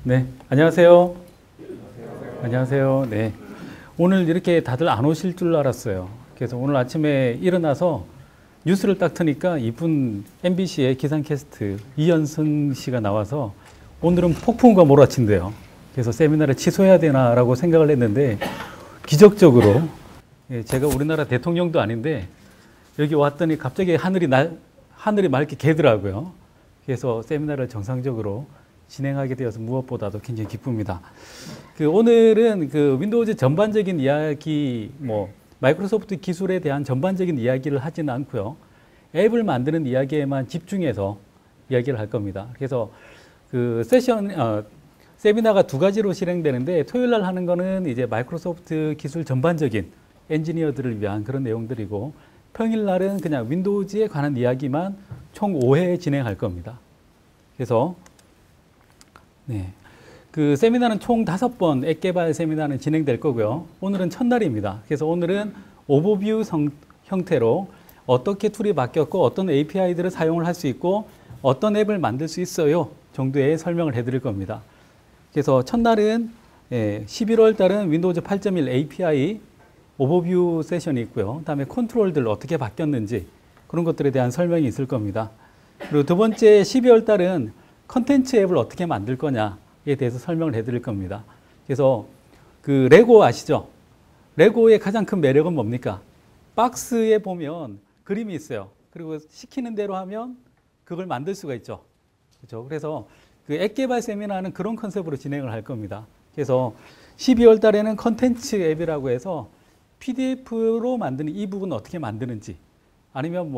네, 안녕하세요. 안녕하세요. 네. 오늘 이렇게 다들 안 오실 줄 알았어요. 그래서 오늘 아침에 일어나서 뉴스를 딱 트니까 이분 MBC의 기상캐스트 이현승 씨가 나와서 오늘은 폭풍우가 몰아친대요. 그래서 세미나를 취소해야 되나라고 생각을 했는데 기적적으로 제가 우리나라 대통령도 아닌데 여기 왔더니 갑자기 하늘이 맑게 개더라고요. 그래서 세미나를 정상적으로 진행하게 되어서 무엇보다도 굉장히 기쁩니다. 오늘은 윈도우즈 전반적인 이야기, 마이크로소프트 기술에 대한 전반적인 이야기를 하지는 않고요. 앱을 만드는 이야기에만 집중해서 이야기를 할 겁니다. 그래서 세미나가 두 가지로 진행되는데 토요일 날 하는 거는 이제 마이크로소프트 기술 전반적인 엔지니어들을 위한 그런 내용들이고 평일 날은 그냥 윈도우즈에 관한 이야기만 총 5회 진행할 겁니다. 그래서 네. 세미나는 총 5번 앱 개발 세미나는 진행될 거고요. 오늘은 첫날입니다. 그래서 오늘은 오버뷰 형태로 어떻게 툴이 바뀌었고 어떤 API들을 사용을 할 수 있고 어떤 앱을 만들 수 있어요 정도의 설명을 해드릴 겁니다. 그래서 첫날은 11월 달은 윈도우즈 8.1 API 오버뷰 세션이 있고요. 다음에 컨트롤들 어떻게 바뀌었는지 그런 것들에 대한 설명이 있을 겁니다. 그리고 두 번째 12월 달은 컨텐츠 앱을 어떻게 만들 거냐에 대해서 설명을 해드릴 겁니다. 그래서 레고 아시죠? 레고의 가장 큰 매력은 뭡니까? 박스에 보면 그림이 있어요. 그리고 시키는 대로 하면 그걸 만들 수가 있죠. 그렇죠? 그래서 앱 개발 세미나는 그런 컨셉으로 진행을 할 겁니다. 그래서 12월 달에는 컨텐츠 앱이라고 해서 PDF로 만드는 이북은 어떻게 만드는지 아니면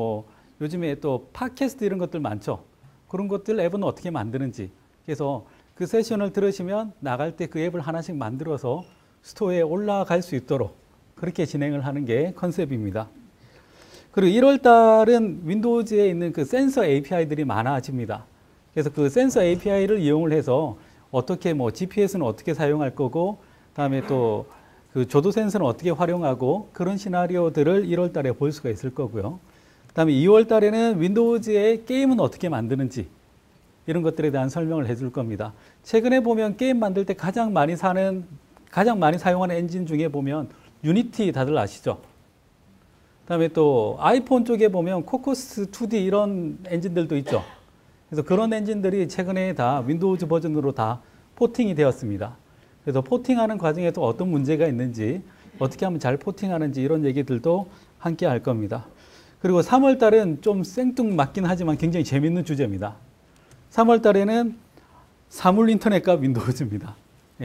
요즘에 또 팟캐스트 이런 것들 많죠. 그런 것들 앱은 어떻게 만드는지 그래서 그 세션을 들으시면 나갈 때 그 앱을 하나씩 만들어서 스토어에 올라갈 수 있도록 그렇게 진행을 하는 게 컨셉입니다. 그리고 1월 달은 윈도우즈에 있는 센서 API들이 많아집니다. 그래서 그 센서 API를 이용을 해서 어떻게 GPS는 어떻게 사용할 거고 다음에 또 조도 센서는 어떻게 활용하고 그런 시나리오들을 1월 달에 볼 수가 있을 거고요. 그다음에 2월 달에는 윈도우즈의 게임은 어떻게 만드는지 이런 것들에 대한 설명을 해줄 겁니다. 최근에 보면 게임 만들 때 가장 많이 사용하는 엔진 중에 보면 유니티 다들 아시죠? 그다음에 또 아이폰 쪽에 보면 코코스 2D 이런 엔진들도 있죠. 그래서 그런 엔진들이 최근에 다 윈도우즈 버전으로 다 포팅이 되었습니다. 그래서 포팅하는 과정에서 어떤 문제가 있는지 어떻게 하면 잘 포팅하는지 이런 얘기들도 함께 할 겁니다. 그리고 3월 달은 좀 생뚱맞긴 하지만 굉장히 재밌는 주제입니다. 3월 달에는 사물 인터넷과 윈도우즈입니다.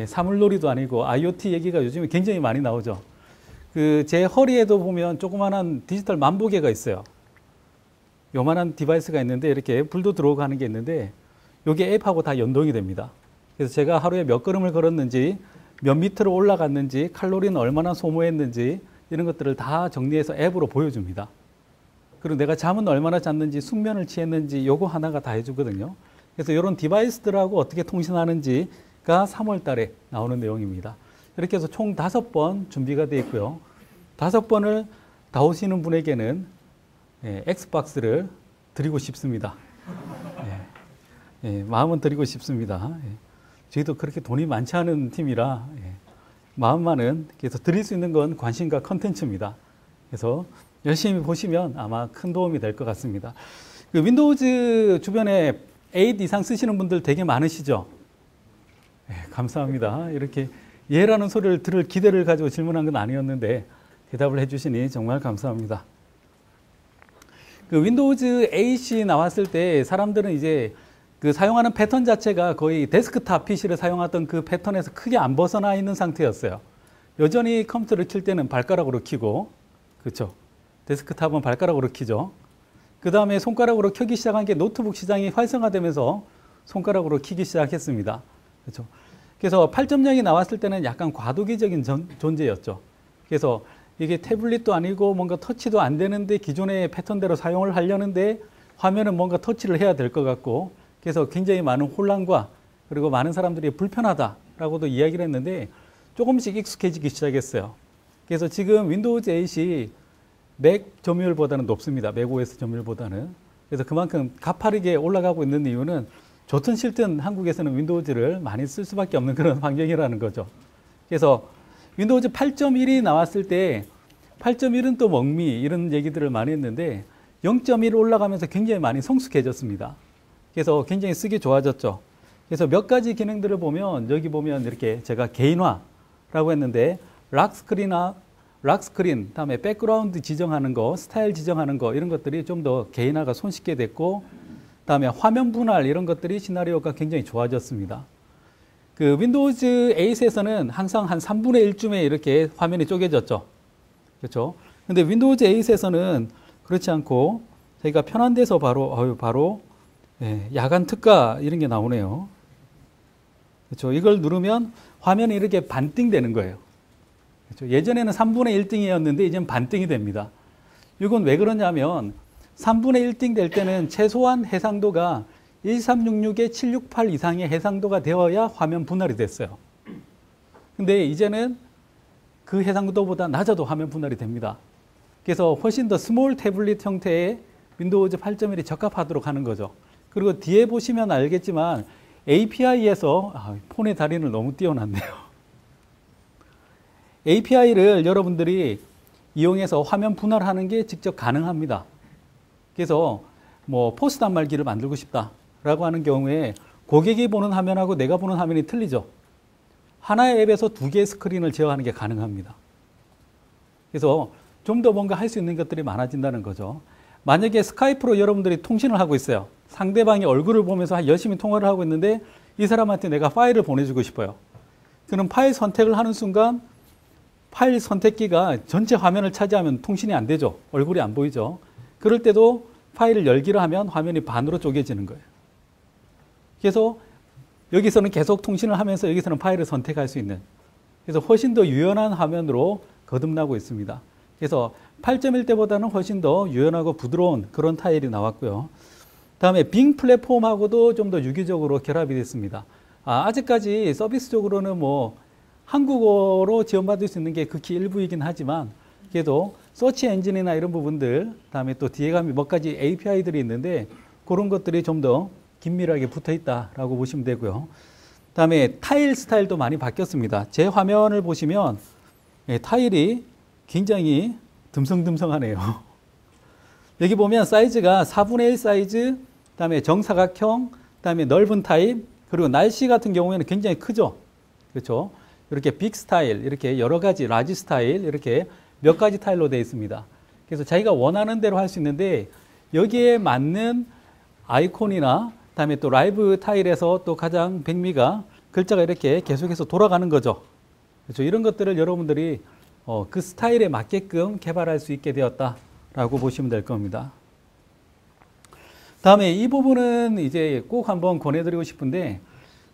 사물놀이도 아니고 IoT 얘기가 요즘에 굉장히 많이 나오죠. 제 허리에도 보면 조그만한 디지털 만보개가 있어요. 요만한 디바이스가 있는데 이렇게 불도 들어오고 하는 게 있는데 이게 앱하고 다 연동이 됩니다. 그래서 제가 하루에 몇 걸음을 걸었는지 몇 미터로 올라갔는지 칼로리는 얼마나 소모했는지 이런 것들을 다 정리해서 앱으로 보여줍니다. 그리고 내가 잠은 얼마나 잤는지 숙면을 취했는지 요거 하나가 다 해주거든요. 그래서 이런 디바이스들하고 어떻게 통신하는지가 3월 달에 나오는 내용입니다. 이렇게 해서 총 5번 준비가 되어 있고요. 5번을 다 오시는 분에게는 엑스박스를 드리고 싶습니다. 마음은 드리고 싶습니다. 저희도 그렇게 돈이 많지 않은 팀이라 마음만은 그래서 드릴 수 있는 건 관심과 컨텐츠입니다. 그래서 열심히 보시면 아마 큰 도움이 될 것 같습니다. 윈도우즈 주변에 8 이상 쓰시는 분들 되게 많으시죠? 감사합니다. 이렇게 예라는 소리를 들을 기대를 가지고 질문한 건 아니었는데 대답을 해주시니 정말 감사합니다. 윈도우즈 8이 나왔을 때 사람들은 이제 사용하는 패턴 자체가 거의 데스크탑 PC를 사용하던 그 패턴에서 크게 안 벗어나 있는 상태였어요. 여전히 컴퓨터를 킬 때는 발가락으로 키고, 그렇죠? 데스크탑은 발가락으로 키죠. 그 다음에 손가락으로 켜기 시작한 게 노트북 시장이 활성화되면서 손가락으로 키기 시작했습니다. 그렇죠? 그래서 8.0이 나왔을 때는 약간 과도기적인 존재였죠. 그래서 이게 태블릿도 아니고 뭔가 터치도 안 되는데 기존의 패턴대로 사용을 하려는데 화면은 뭔가 터치를 해야 될 것 같고 그래서 굉장히 많은 혼란과 그리고 많은 사람들이 불편하다라고도 이야기를 했는데 조금씩 익숙해지기 시작했어요. 그래서 지금 윈도우즈 8이 맥 점유율보다는 높습니다. 맥 OS 점유율보다는. 그래서 그만큼 가파르게 올라가고 있는 이유는 좋든 싫든 한국에서는 윈도우즈를 많이 쓸 수밖에 없는 그런 환경이라는 거죠. 그래서 윈도우즈 8.1이 나왔을 때 8.1은 또 멍미 이런 얘기들을 많이 했는데 0.1 올라가면서 굉장히 많이 성숙해졌습니다. 그래서 굉장히 쓰기 좋아졌죠. 그래서 몇 가지 기능들을 보면 여기 보면 이렇게 제가 개인화라고 했는데 락스크린, 다음에 백그라운드 지정하는 거, 스타일 지정하는 거 이런 것들이 좀 더 개인화가 손쉽게 됐고 다음에 화면 분할 이런 것들이 시나리오가 굉장히 좋아졌습니다. 그 윈도우즈 8에서는 항상 한 3분의 1쯤에 이렇게 화면이 쪼개졌죠. 그렇죠? 근데 윈도우즈 8에서는 그렇지 않고 저희가 편한 데서 바로 예, 야간 특가 이런 게 나오네요. 그렇죠? 이걸 누르면 화면이 이렇게 반띵 되는 거예요. 그렇죠? 예전에는 3분의 1등이었는데 이제는 반띵이 됩니다. 이건 왜 그러냐면 3분의 1등 될 때는 최소한 해상도가 1366에 768 이상의 해상도가 되어야 화면 분할이 됐어요. 근데 이제는 그 해상도보다 낮아도 화면 분할이 됩니다. 그래서 훨씬 더 스몰 태블릿 형태의 윈도우즈 8.1이 적합하도록 하는 거죠. 그리고 뒤에 보시면 알겠지만 API에서 폰의 달인을 너무 띄워놨네요. API를 여러분들이 이용해서 화면 분할하는 게 직접 가능합니다. 그래서 뭐 포스 단말기를 만들고 싶다라고 하는 경우에 고객이 보는 화면하고 내가 보는 화면이 틀리죠. 하나의 앱에서 두 개의 스크린을 제어하는 게 가능합니다. 그래서 좀 더 뭔가 할 수 있는 것들이 많아진다는 거죠. 만약에 스카이프로 여러분들이 통신을 하고 있어요. 상대방의 얼굴을 보면서 열심히 통화를 하고 있는데 이 사람한테 내가 파일을 보내주고 싶어요. 그럼 파일 선택을 하는 순간 파일 선택기가 전체 화면을 차지하면 통신이 안 되죠. 얼굴이 안 보이죠. 그럴 때도 파일을 열기를 하면 화면이 반으로 쪼개지는 거예요. 그래서 여기서는 계속 통신을 하면서 여기서는 파일을 선택할 수 있는, 그래서 훨씬 더 유연한 화면으로 거듭나고 있습니다. 그래서 8.1 때보다는 훨씬 더 유연하고 부드러운 그런 타일이 나왔고요. 다음에 빙 플랫폼하고도 좀 더 유기적으로 결합이 됐습니다. 아직까지 서비스적으로는 뭐 한국어로 지원받을 수 있는 게 극히 일부이긴 하지만 그래도 서치 엔진이나 이런 부분들, 다음에 또 뒤에 가면 몇 가지 API들이 있는데 그런 것들이 좀 더 긴밀하게 붙어 있다라고 보시면 되고요. 다음에 타일 스타일도 많이 바뀌었습니다. 제 화면을 보시면 타일이 굉장히 듬성듬성하네요. 여기 보면 사이즈가 4분의 1 사이즈, 그다음에 정사각형, 그다음에 넓은 타입, 그리고 날씨 같은 경우에는 굉장히 크죠. 그렇죠? 이렇게 빅 스타일, 이렇게 여러 가지 라지 스타일, 이렇게 몇 가지 타일로 되어 있습니다. 그래서 자기가 원하는 대로 할 수 있는데 여기에 맞는 아이콘이나 그다음에 또 라이브 타일에서 또 가장 백미가 글자가 이렇게 계속해서 돌아가는 거죠. 그렇죠? 이런 것들을 여러분들이 그 스타일에 맞게끔 개발할 수 있게 되었다라고 보시면 될 겁니다. 다음에 이 부분은 이제 꼭 한번 권해드리고 싶은데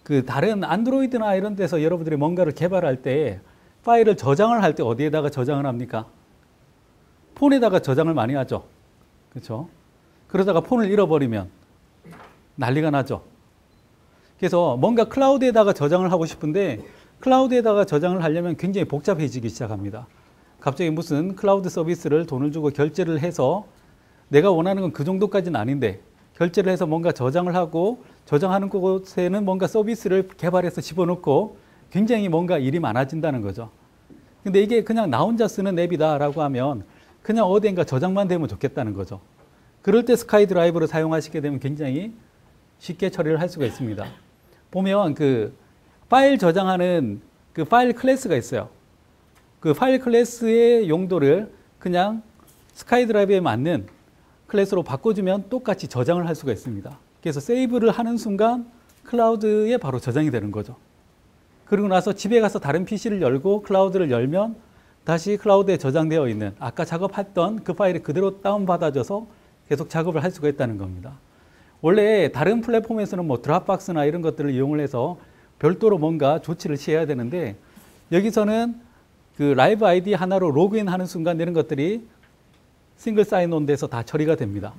그 다른 안드로이드나 이런 데서 여러분들이 뭔가를 개발할 때 파일을 저장을 할 때 어디에다가 저장을 합니까? 폰에다가 저장을 많이 하죠. 그렇죠? 그러다가 폰을 잃어버리면 난리가 나죠. 그래서 뭔가 클라우드에다가 저장을 하고 싶은데 클라우드에다가 저장을 하려면 굉장히 복잡해지기 시작합니다. 갑자기 무슨 클라우드 서비스를 돈을 주고 결제를 해서 내가 원하는 건 그 정도까지는 아닌데 결제를 해서 뭔가 저장을 하고 저장하는 곳에는 뭔가 서비스를 개발해서 집어넣고 굉장히 뭔가 일이 많아진다는 거죠. 근데 이게 그냥 나 혼자 쓰는 앱이다라고 하면 그냥 어디인가 저장만 되면 좋겠다는 거죠. 그럴 때 스카이 드라이브를 사용하시게 되면 굉장히 쉽게 처리를 할 수가 있습니다. 보면 그 파일 저장하는 그 파일 클래스가 있어요. 그 파일 클래스의 용도를 그냥 스카이 드라이브에 맞는 클래스로 바꿔주면 똑같이 저장을 할 수가 있습니다. 그래서 세이브를 하는 순간 클라우드에 바로 저장이 되는 거죠. 그리고 나서 집에 가서 다른 PC를 열고 클라우드를 열면 다시 클라우드에 저장되어 있는 아까 작업했던 그 파일이 그대로 다운받아져서 계속 작업을 할 수가 있다는 겁니다. 원래 다른 플랫폼에서는 뭐 드랍박스나 이런 것들을 이용을 해서 별도로 뭔가 조치를 취해야 되는데 여기서는 그 라이브 아이디 하나로 로그인 하는 순간 이런 것들이 싱글 사인온 돼서 다 처리가 됩니다.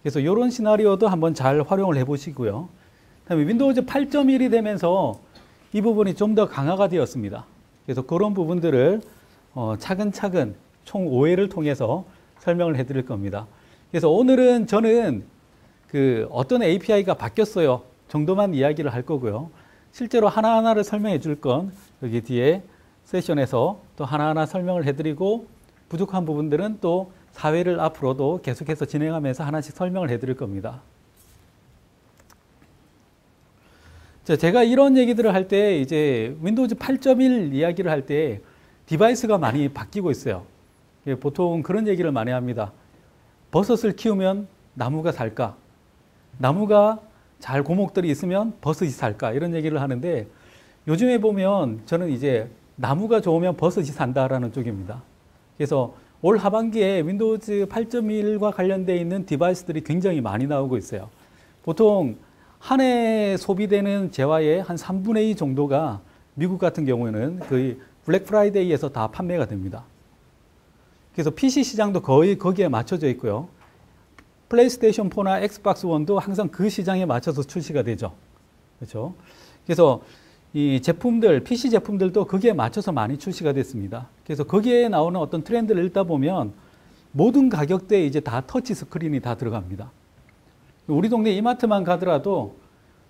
그래서 이런 시나리오도 한번 잘 활용을 해 보시고요. 그다음에 윈도우즈 8.1이 되면서 이 부분이 좀 더 강화가 되었습니다. 그래서 그런 부분들을 차근차근 총 5회를 통해서 설명을 해드릴 겁니다. 그래서 오늘은 저는 그 어떤 API가 바뀌었어요. 정도만 이야기를 할 거고요. 실제로 하나하나를 설명해 줄 건 여기 뒤에 세션에서 또 하나하나 설명을 해드리고 부족한 부분들은 또 사회를 앞으로도 계속해서 진행하면서 하나씩 설명을 해드릴 겁니다. 자, 제가 이런 얘기들을 할 때 이제 윈도우즈 8.1 이야기를 할 때 디바이스가 많이 바뀌고 있어요. 보통 그런 얘기를 많이 합니다. 버섯을 키우면 나무가 살까? 나무가 잘 고목들이 있으면 버섯이 살까? 이런 얘기를 하는데 요즘에 보면 저는 이제 나무가 좋으면 버섯이 산다라는 쪽입니다. 그래서 올 하반기에 윈도우즈 8.1과 관련되어 있는 디바이스들이 굉장히 많이 나오고 있어요. 보통 한 해 소비되는 재화의 한 3분의 2 정도가 미국 같은 경우에는 거의 블랙 프라이데이에서 다 판매가 됩니다. 그래서 PC 시장도 거의 거기에 맞춰져 있고요. 플레이스테이션 4나 엑스박스 1도 항상 그 시장에 맞춰서 출시가 되죠. 그렇죠? 그래서 이 제품들, PC 제품들도 거기에 맞춰서 많이 출시가 됐습니다. 그래서 거기에 나오는 어떤 트렌드를 읽다 보면 모든 가격대에 이제 다 터치 스크린이 다 들어갑니다. 우리 동네 이마트만 가더라도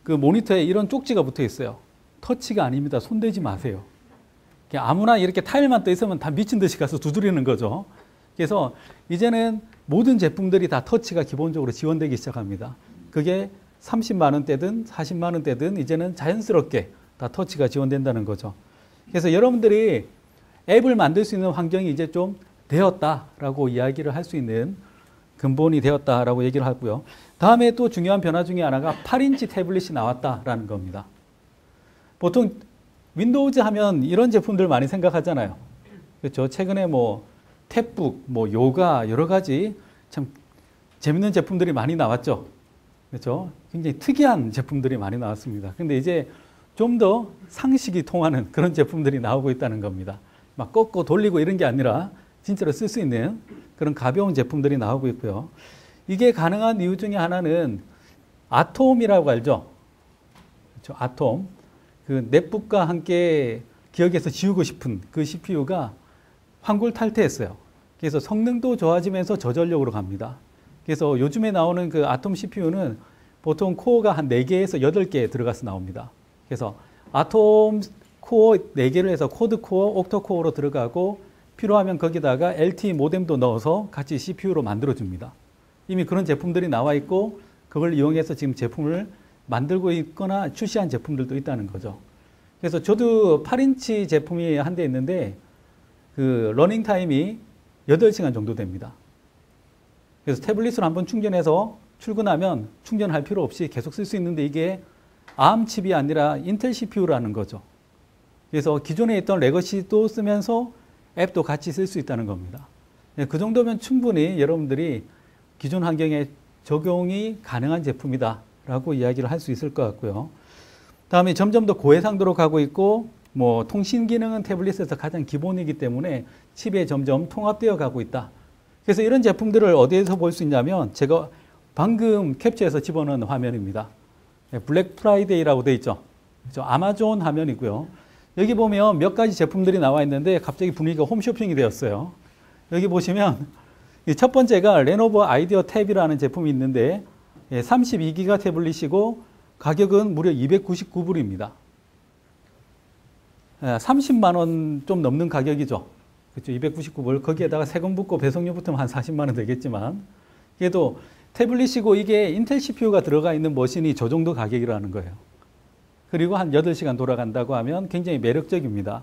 그 모니터에 이런 쪽지가 붙어 있어요. 터치가 아닙니다. 손대지 마세요. 아무나 이렇게 타일만 떠 있으면 다 미친 듯이 가서 두드리는 거죠. 그래서 이제는 모든 제품들이 다 터치가 기본적으로 지원되기 시작합니다. 그게 30만 원대든 40만 원대든 이제는 자연스럽게 다 터치가 지원된다는 거죠. 그래서 여러분들이 앱을 만들 수 있는 환경이 이제 좀 되었다라고 이야기를 할 수 있는 근본이 되었다라고 얘기를 하고요. 다음에 또 중요한 변화 중에 하나가 8인치 태블릿이 나왔다라는 겁니다. 보통 윈도우즈 하면 이런 제품들 많이 생각하잖아요. 그렇죠? 최근에 뭐 탭북, 뭐 요가 여러 가지 참 재밌는 제품들이 많이 나왔죠. 그렇죠? 굉장히 특이한 제품들이 많이 나왔습니다. 근데 이제 좀 더 상식이 통하는 그런 제품들이 나오고 있다는 겁니다. 막 꺾고 돌리고 이런 게 아니라 진짜로 쓸 수 있는 그런 가벼운 제품들이 나오고 있고요. 이게 가능한 이유 중에 하나는 아톰이라고 알죠? 그렇죠? 아톰. 그 넷북과 함께 기억에서 지우고 싶은 그 CPU가 환골 탈퇴했어요. 그래서 성능도 좋아지면서 저전력으로 갑니다. 그래서 요즘에 나오는 그 아톰 CPU는 보통 코어가 한 4개에서 8개 들어가서 나옵니다. 그래서 아톰 코어 4개를 해서 코드 코어, 옥터 코어로 들어가고 필요하면 거기다가 LTE 모뎀도 넣어서 같이 CPU로 만들어줍니다. 이미 그런 제품들이 나와 있고 그걸 이용해서 지금 제품을 만들고 있거나 출시한 제품들도 있다는 거죠. 그래서 저도 8인치 제품이 한 대 있는데 그 러닝 타임이 8시간 정도 됩니다. 그래서 태블릿을 한번 충전해서 출근하면 충전할 필요 없이 계속 쓸 수 있는데 이게 ARM 칩이 아니라 인텔 CPU라는 거죠. 그래서 기존에 있던 레거시도 쓰면서 앱도 같이 쓸 수 있다는 겁니다. 그 정도면 충분히 여러분들이 기존 환경에 적용이 가능한 제품이다라고 이야기를 할 수 있을 것 같고요. 다음에 점점 더 고해상도로 가고 있고 뭐 통신 기능은 태블릿에서 가장 기본이기 때문에 칩에 점점 통합되어 가고 있다. 그래서 이런 제품들을 어디에서 볼 수 있냐면 제가 방금 캡처해서 집어넣은 화면입니다. 블랙 프라이데이라고 되어 있죠. 아마존 화면이고요. 여기 보면 몇 가지 제품들이 나와 있는데 갑자기 분위기가 홈쇼핑이 되었어요. 여기 보시면 첫 번째가 레노버 아이디어 탭이라는 제품이 있는데 32기가 태블릿이고 가격은 무려 299불입니다. 30만 원 좀 넘는 가격이죠. 그렇죠. 299불. 거기에다가 세금 붙고 배송료 붙으면 한 40만 원 되겠지만 그래도 태블릿이고 이게 인텔 CPU가 들어가 있는 머신이 저 정도 가격이라는 거예요. 그리고 한 8시간 돌아간다고 하면 굉장히 매력적입니다.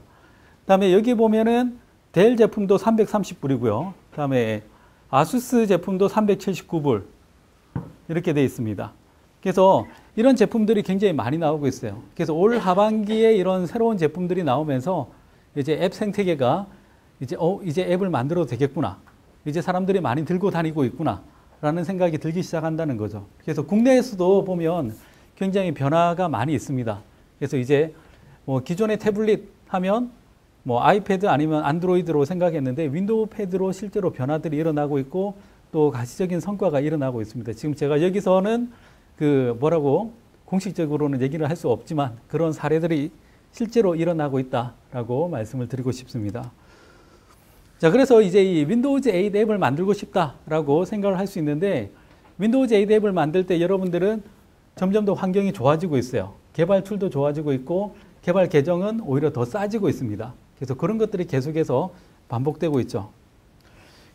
그다음에 여기 보면은 델 제품도 330불이고요. 그다음에 아수스 제품도 379불 이렇게 되어 있습니다. 그래서 이런 제품들이 굉장히 많이 나오고 있어요. 그래서 올 하반기에 이런 새로운 제품들이 나오면서 이제 앱 생태계가 이제 앱을 만들어도 되겠구나. 이제 사람들이 많이 들고 다니고 있구나. 라는 생각이 들기 시작한다는 거죠. 그래서 국내에서도 보면 굉장히 변화가 많이 있습니다. 그래서 이제 뭐 기존의 태블릿 하면 뭐 아이패드 아니면 안드로이드로 생각했는데 윈도우 패드로 실제로 변화들이 일어나고 있고 또 가시적인 성과가 일어나고 있습니다. 지금 제가 여기서는 그 뭐라고 공식적으로는 얘기를 할 수 없지만 그런 사례들이 실제로 일어나고 있다라고 말씀을 드리고 싶습니다. 자, 그래서 이제 이 윈도우즈 8 앱을 만들고 싶다라고 생각을 할 수 있는데 윈도우즈 8 앱을 만들 때 여러분들은 점점 더 환경이 좋아지고 있어요. 개발 툴도 좋아지고 있고 개발 계정은 오히려 더 싸지고 있습니다. 그래서 그런 것들이 계속해서 반복되고 있죠.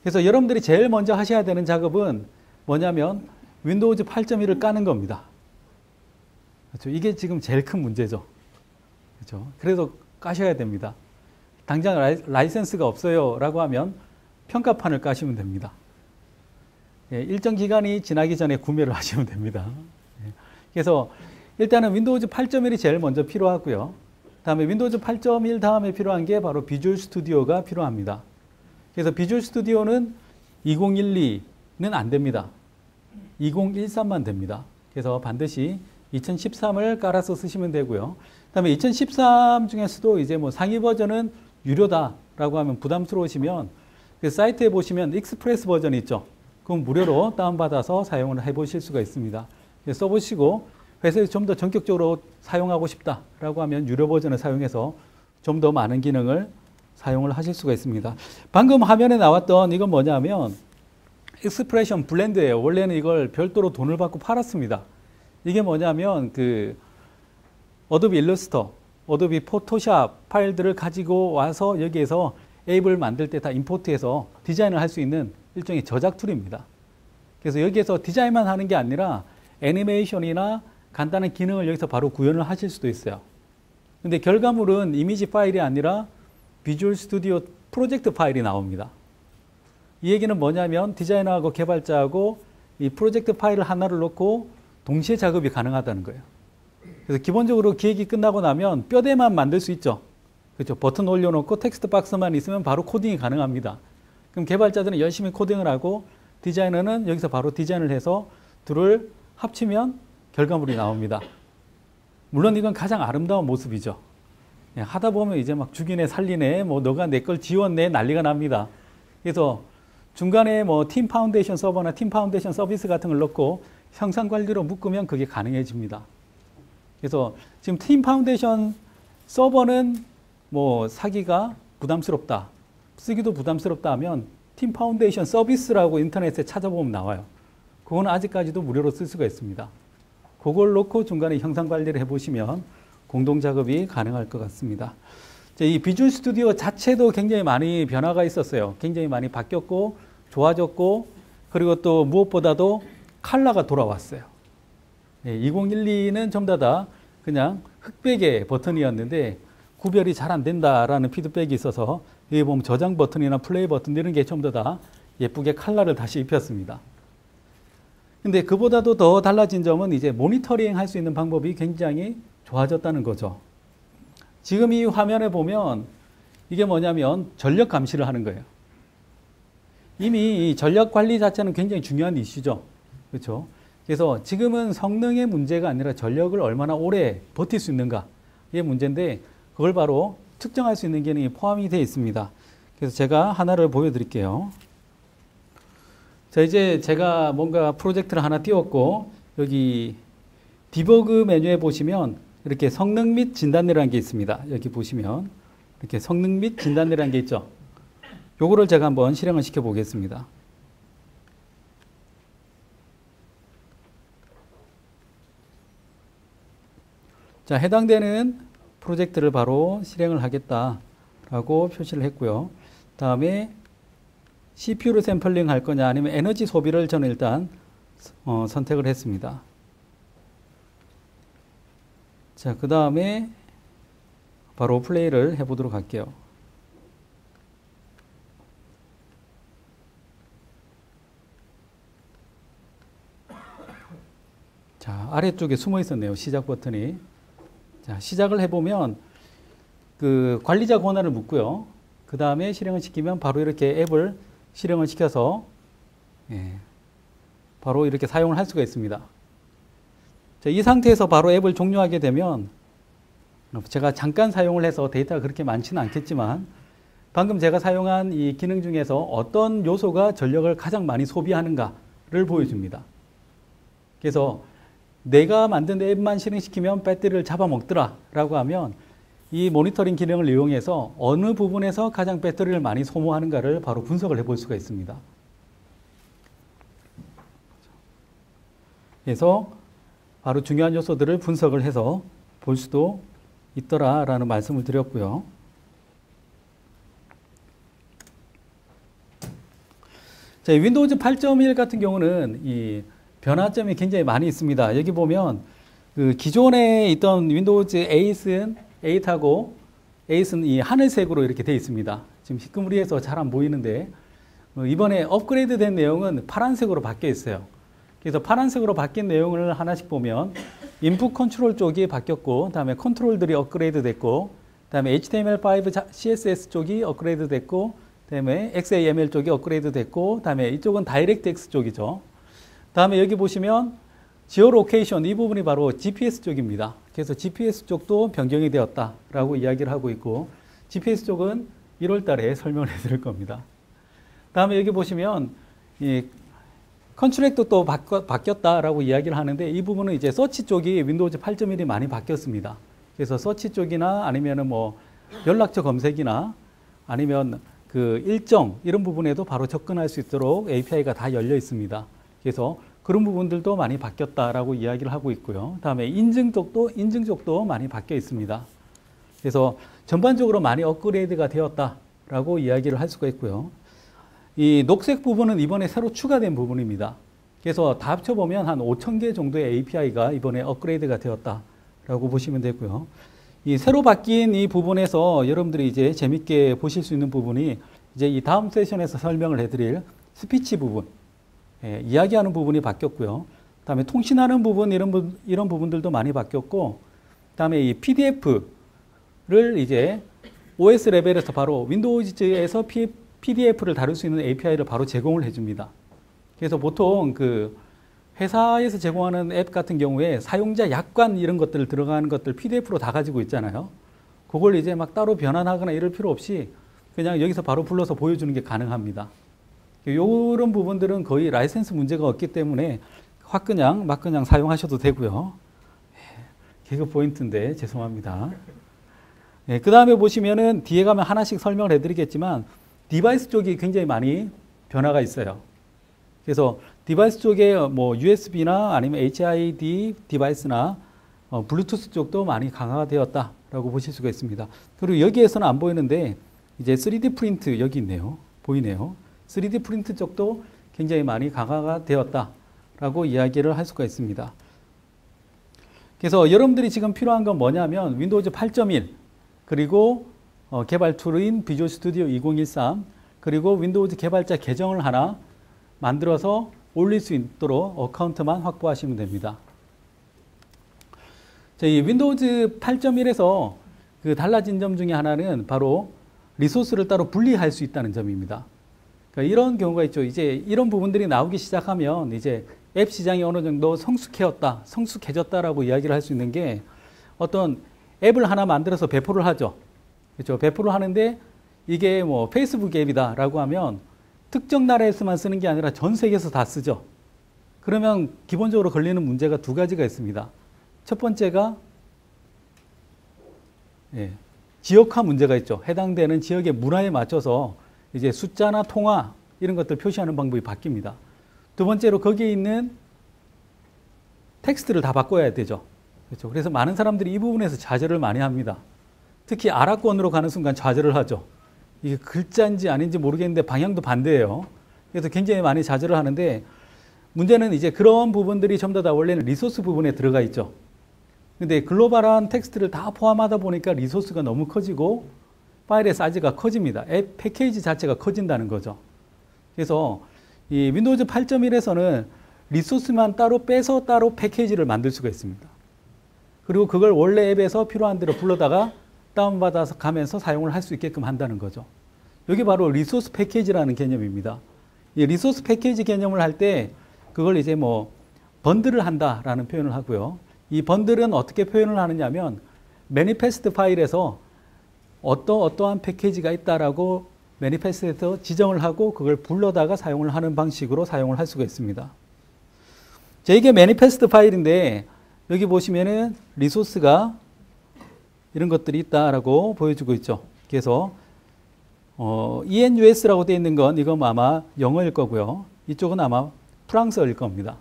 그래서 여러분들이 제일 먼저 하셔야 되는 작업은 뭐냐면 윈도우즈 8.1을 까는 겁니다. 그렇죠? 이게 지금 제일 큰 문제죠. 그렇죠? 그래서 까셔야 됩니다. 당장 라이센스가 없어요 라고 하면 평가판을 까시면 됩니다. 예, 일정 기간이 지나기 전에 구매를 하시면 됩니다. 예, 그래서 일단은 윈도우즈 8.1이 제일 먼저 필요하고요. 다음에 윈도우즈 8.1 다음에 필요한 게 바로 비주얼 스튜디오가 필요합니다. 그래서 비주얼 스튜디오는 2012는 안 됩니다. 2013만 됩니다. 그래서 반드시 2013을 깔아서 쓰시면 되고요. 그다음에 2013 중에서도 이제 뭐 상위 버전은 유료다라고 하면 부담스러우시면 그 사이트에 보시면 익스프레스 버전이 있죠. 그럼 무료로 다운받아서 사용을 해보실 수가 있습니다. 써보시고 회사에서 좀 더 전격적으로 사용하고 싶다라고 하면 유료 버전을 사용해서 좀 더 많은 기능을 사용을 하실 수가 있습니다. 방금 화면에 나왔던 이건 뭐냐면 익스프레션 블렌드예요. 원래는 이걸 별도로 돈을 받고 팔았습니다. 이게 뭐냐면 그 어도비 일러스터, 어도비 포토샵 파일들을 가지고 와서 여기에서 앱을 만들 때 다 임포트해서 디자인을 할 수 있는 일종의 저작 툴입니다. 그래서 여기에서 디자인만 하는 게 아니라 애니메이션이나 간단한 기능을 여기서 바로 구현을 하실 수도 있어요. 근데 결과물은 이미지 파일이 아니라 비주얼 스튜디오 프로젝트 파일이 나옵니다. 이 얘기는 뭐냐면 디자이너하고 개발자하고 이 프로젝트 파일을 하나를 놓고 동시에 작업이 가능하다는 거예요. 그래서 기본적으로 기획이 끝나고 나면 뼈대만 만들 수 있죠. 그렇죠. 버튼 올려놓고 텍스트 박스만 있으면 바로 코딩이 가능합니다. 그럼 개발자들은 열심히 코딩을 하고 디자이너는 여기서 바로 디자인을 해서 둘을 합치면 결과물이 나옵니다. 물론 이건 가장 아름다운 모습이죠. 하다 보면 이제 막 죽이네 살리네 뭐 너가 내 걸 지웠네 난리가 납니다. 그래서 중간에 뭐 팀 파운데이션 서버나 팀 파운데이션 서비스 같은 걸 넣고 형상 관리로 묶으면 그게 가능해집니다. 그래서 지금 팀 파운데이션 서버는 뭐 사기가 부담스럽다, 쓰기도 부담스럽다 하면 팀 파운데이션 서비스라고 인터넷에 찾아보면 나와요. 그거는 아직까지도 무료로 쓸 수가 있습니다. 그걸 놓고 중간에 형상 관리를 해보시면 공동 작업이 가능할 것 같습니다. 이 비주얼 스튜디오 자체도 굉장히 많이 변화가 있었어요. 굉장히 많이 바뀌었고 좋아졌고 그리고 또 무엇보다도 컬러가 돌아왔어요. 2012는 전부 다 그냥 흑백의 버튼이었는데 구별이 잘 안 된다라는 피드백이 있어서 여기 보면 저장 버튼이나 플레이 버튼 이런 게 전부 다 예쁘게 컬러를 다시 입혔습니다. 근데 그보다도 더 달라진 점은 이제 모니터링 할 수 있는 방법이 굉장히 좋아졌다는 거죠. 지금 이 화면에 보면 이게 뭐냐면 전력 감시를 하는 거예요. 이미 이 전력 관리 자체는 굉장히 중요한 이슈죠. 그렇죠? 그래서 지금은 성능의 문제가 아니라 전력을 얼마나 오래 버틸 수 있는가 이게 문제인데 그걸 바로 측정할 수 있는 기능이 포함이 되어 있습니다. 그래서 제가 하나를 보여드릴게요. 자, 이제 제가 뭔가 프로젝트를 하나 띄웠고 여기 디버그 메뉴에 보시면 이렇게 성능 및 진단이라는 게 있습니다. 여기 보시면 이렇게 성능 및 진단이라는 게 있죠. 요거를 제가 한번 실행을 시켜 보겠습니다. 자, 해당되는 프로젝트를 바로 실행을 하겠다라고 표시를 했고요. 다음에 CPU를 샘플링 할 거냐 아니면 에너지 소비를 저는 일단 선택을 했습니다. 자, 그 다음에 바로 플레이를 해보도록 할게요. 자, 아래쪽에 숨어 있었네요. 시작 버튼이. 자, 시작을 해보면 그 관리자 권한을 묻고요. 그 다음에 실행을 시키면 바로 이렇게 앱을 실행을 시켜서 바로 이렇게 사용을 할 수가 있습니다. 자, 이 상태에서 바로 앱을 종료하게 되면 제가 잠깐 사용을 해서 데이터가 그렇게 많지는 않겠지만 방금 제가 사용한 이 기능 중에서 어떤 요소가 전력을 가장 많이 소비하는가를 보여줍니다. 그래서 내가 만든 앱만 실행시키면 배터리를 잡아먹더라 라고 하면 이 모니터링 기능을 이용해서 어느 부분에서 가장 배터리를 많이 소모하는가를 바로 분석을 해볼 수가 있습니다. 그래서 바로 중요한 요소들을 분석을 해서 볼 수도 있더라라는 말씀을 드렸고요. 자, 윈도우즈 8.1 같은 경우는 이 변화점이 굉장히 많이 있습니다. 여기 보면 그 기존에 있던 윈도우즈 8하고 8은 이 하늘색으로 이렇게 되어 있습니다. 지금 희끄무리해서 잘 안 보이는데 이번에 업그레이드 된 내용은 파란색으로 바뀌어 있어요. 그래서 파란색으로 바뀐 내용을 하나씩 보면 인풋 컨트롤 쪽이 바뀌었고, 다음에 컨트롤들이 업그레이드 됐고, 다음에 HTML5 CSS 쪽이 업그레이드 됐고, 다음에 XAML 쪽이 업그레이드 됐고, 다음에 이쪽은 다이렉트X 쪽이죠. 다음에 여기 보시면 지오로케이션, 이 부분이 바로 GPS 쪽입니다. 그래서 GPS 쪽도 변경이 되었다라고 이야기를 하고 있고, GPS 쪽은 1월 달에 설명을 해드릴 겁니다. 다음에 여기 보시면 이 컨트랙도 또 바뀌었다라고 이야기를 하는데, 이 부분은 이제 서치 쪽이 윈도우즈 8.1이 많이 바뀌었습니다. 그래서 서치 쪽이나 아니면은 뭐 연락처 검색이나 아니면 그 일정 이런 부분에도 바로 접근할 수 있도록 API가 다 열려 있습니다. 그래서 그런 부분들도 많이 바뀌었다라고 이야기를 하고 있고요. 다음에 인증 쪽도 많이 바뀌어 있습니다. 그래서 전반적으로 많이 업그레이드가 되었다라고 이야기를 할 수가 있고요. 이 녹색 부분은 이번에 새로 추가된 부분입니다. 그래서 다 합쳐보면 한 5,000개 정도의 API가 이번에 업그레이드가 되었다라고 보시면 되고요. 이 새로 바뀐 이 부분에서 여러분들이 이제 재밌게 보실 수 있는 부분이 이제 이 다음 세션에서 설명을 해드릴 스피치 부분, 이야기하는 부분이 바뀌었고요. 그다음에 통신하는 부분 이런 부분들도 많이 바뀌었고, 그다음에 이 PDF를 이제 OS 레벨에서 바로 윈도우즈에서 PDF를 다룰 수 있는 API를 바로 제공을 해줍니다. 그래서 보통 그 회사에서 제공하는 앱 같은 경우에 사용자 약관 이런 것들 들어가는 것들 PDF로 다 가지고 있잖아요. 그걸 이제 막 따로 변환하거나 이럴 필요 없이 그냥 여기서 바로 불러서 보여주는 게 가능합니다. 이런 부분들은 거의 라이센스 문제가 없기 때문에 막 그냥 사용하셔도 되고요. 개그 포인트인데 죄송합니다. 그 다음에 보시면은 뒤에 가면 하나씩 설명을 해드리겠지만 디바이스 쪽이 굉장히 많이 변화가 있어요. 그래서 디바이스 쪽에 뭐 USB나 아니면 HID 디바이스나 블루투스 쪽도 많이 강화가 되었다라고 보실 수가 있습니다. 그리고 여기에서는 안 보이는데 이제 3D 프린트 여기 있네요. 보이네요. 3D 프린트 쪽도 굉장히 많이 강화가 되었다라고 이야기를 할 수가 있습니다. 그래서 여러분들이 지금 필요한 건 뭐냐면 윈도우즈 8.1 그리고 개발 툴인 비주얼 스튜디오 2013 그리고 윈도우즈 개발자 계정을 하나 만들어서 올릴 수 있도록 어카운트만 확보하시면 됩니다. 이 윈도우즈 8.1에서 그 달라진 점 중에 하나는 바로 리소스를 따로 분리할 수 있다는 점입니다. 그러니까 이런 경우가 있죠. 이제 이런 부분들이 나오기 시작하면 이제 앱 시장이 어느 정도 성숙해졌다라고 이야기를 할 수 있는 게 어떤 앱을 하나 만들어서 배포를 하죠. 그렇죠. 배포를 하는데 이게 뭐 페이스북 앱이다라고 하면 특정 나라에서만 쓰는 게 아니라 전 세계에서 다 쓰죠. 그러면 기본적으로 걸리는 문제가 두 가지가 있습니다. 첫 번째가 지역화 문제가 있죠. 해당되는 지역의 문화에 맞춰서 이제 숫자나 통화 이런 것들 표시하는 방법이 바뀝니다. 두 번째로 거기에 있는 텍스트를 다 바꿔야 되죠. 그렇죠. 그래서 많은 사람들이 이 부분에서 좌절을 많이 합니다. 특히 아랍권으로 가는 순간 좌절을 하죠. 이게 글자인지 아닌지 모르겠는데 방향도 반대예요. 그래서 굉장히 많이 좌절을 하는데 문제는 이제 그런 부분들이 전부 다 원래는 리소스 부분에 들어가 있죠. 근데 글로벌한 텍스트를 다 포함하다 보니까 리소스가 너무 커지고 파일의 사이즈가 커집니다. 앱 패키지 자체가 커진다는 거죠. 그래서 이 윈도우즈 8.1에서는 리소스만 따로 빼서 따로 패키지를 만들 수가 있습니다. 그리고 그걸 원래 앱에서 필요한 대로 불러다가 다운받아서 가면서 사용을 할 수 있게끔 한다는 거죠. 여기 바로 리소스 패키지라는 개념입니다. 이 리소스 패키지 개념을 할 때 그걸 이제 뭐 번들을 한다라는 표현을 하고요. 이 번들은 어떻게 표현을 하느냐면 매니페스트 파일에서 어떠한 패키지가 있다라고 매니페스트에서 지정을 하고 그걸 불러다가 사용을 하는 방식으로 사용을 할 수가 있습니다. 자, 이게 매니페스트 파일인데 여기 보시면은 리소스가 이런 것들이 있다라고 보여주고 있죠. 그래서 ENUS라고 되어 있는 건 이건 아마 영어일 거고요. 이쪽은 아마 프랑스어일 겁니다.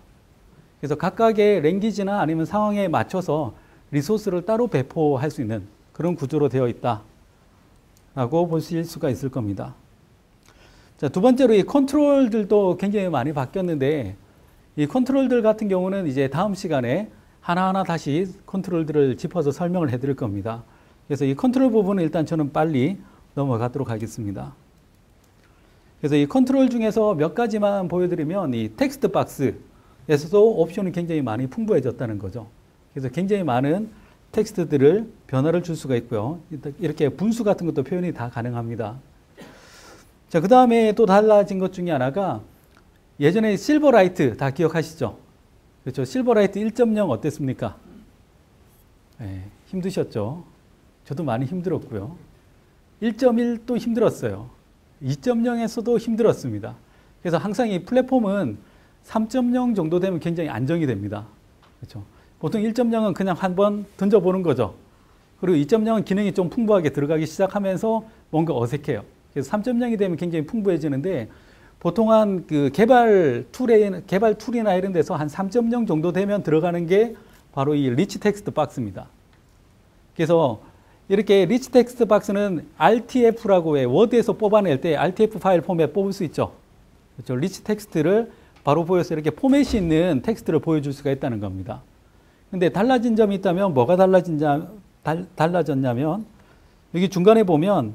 그래서 각각의 랭귀지나 아니면 상황에 맞춰서 리소스를 따로 배포할 수 있는 그런 구조로 되어 있다라고 보실 수가 있을 겁니다. 자, 두 번째로 이 컨트롤들도 굉장히 많이 바뀌었는데 이 컨트롤들 같은 경우는 이제 다음 시간에 하나하나 다시 컨트롤들을 짚어서 설명을 해드릴 겁니다. 그래서 이 컨트롤 부분은 일단 저는 빨리 넘어가도록 하겠습니다. 그래서 이 컨트롤 중에서 몇 가지만 보여드리면 이 텍스트 박스에서도 옵션이 굉장히 많이 풍부해졌다는 거죠. 그래서 굉장히 많은 텍스트들을 변화를 줄 수가 있고요. 이렇게 분수 같은 것도 표현이 다 가능합니다. 자, 그 다음에 또 달라진 것 중에 하나가 예전에 실버라이트 다 기억하시죠? 그렇죠. 실버라이트 1.0 어땠습니까? 네, 힘드셨죠? 저도 많이 힘들었고요. 1.1도 힘들었어요. 2.0에서도 힘들었습니다. 그래서 항상 이 플랫폼은 3.0 정도 되면 굉장히 안정이 됩니다. 그렇죠. 보통 1.0은 그냥 한번 던져보는 거죠. 그리고 2.0은 기능이 좀 풍부하게 들어가기 시작하면서 뭔가 어색해요. 그래서 3.0이 되면 굉장히 풍부해지는데 보통 한 그 개발 툴이나 이런 데서 한 3.0 정도 되면 들어가는 게 바로 이 리치 텍스트 박스입니다. 그래서 이렇게 리치 텍스트 박스는 RTF라고 해. 워드에서 뽑아낼 때 RTF 파일 포맷 뽑을 수 있죠. 그렇죠. 리치 텍스트를 바로 보여서 이렇게 포맷이 있는 텍스트를 보여줄 수가 있다는 겁니다. 근데 달라진 점이 있다면 뭐가 달라졌냐면 여기 중간에 보면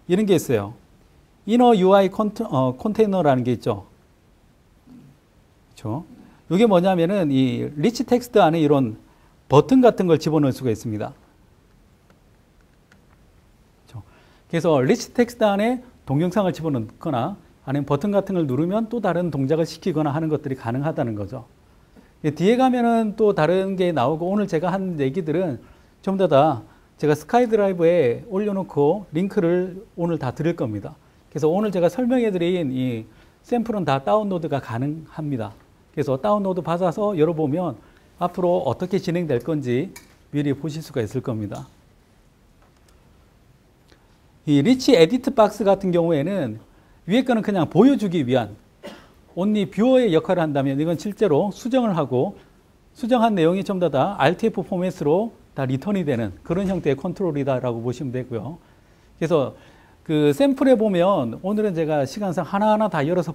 이런 게 있어요. 이너 UI 컨테이너라는 게 있죠. 그렇죠. 이게 뭐냐면은 이 리치 텍스트 안에 이런 버튼 같은 걸 집어넣을 수가 있습니다. 그렇죠. 그래서 리치 텍스트 안에 동영상을 집어넣거나 아니면 버튼 같은 걸 누르면 또 다른 동작을 시키거나 하는 것들이 가능하다는 거죠. 뒤에 가면은 또 다른 게 나오고 오늘 제가 한 얘기들은 전부 다 제가 스카이드라이브에 올려놓고 링크를 오늘 다 드릴 겁니다. 그래서 오늘 제가 설명해드린 이 샘플은 다 다운로드가 가능합니다. 그래서 다운로드 받아서 열어보면 앞으로 어떻게 진행될 건지 미리 보실 수가 있을 겁니다. 이 리치 에디트 박스 같은 경우에는 위에 거는 그냥 보여주기 위한 온리 뷰어의 역할을 한다면 이건 실제로 수정을 하고 수정한 내용이 전부 다 RTF 포맷으로 다 리턴이 되는 그런 형태의 컨트롤이다라고 보시면 되고요. 그래서 그 샘플에 보면 오늘은 제가 시간상 하나하나 다 열어서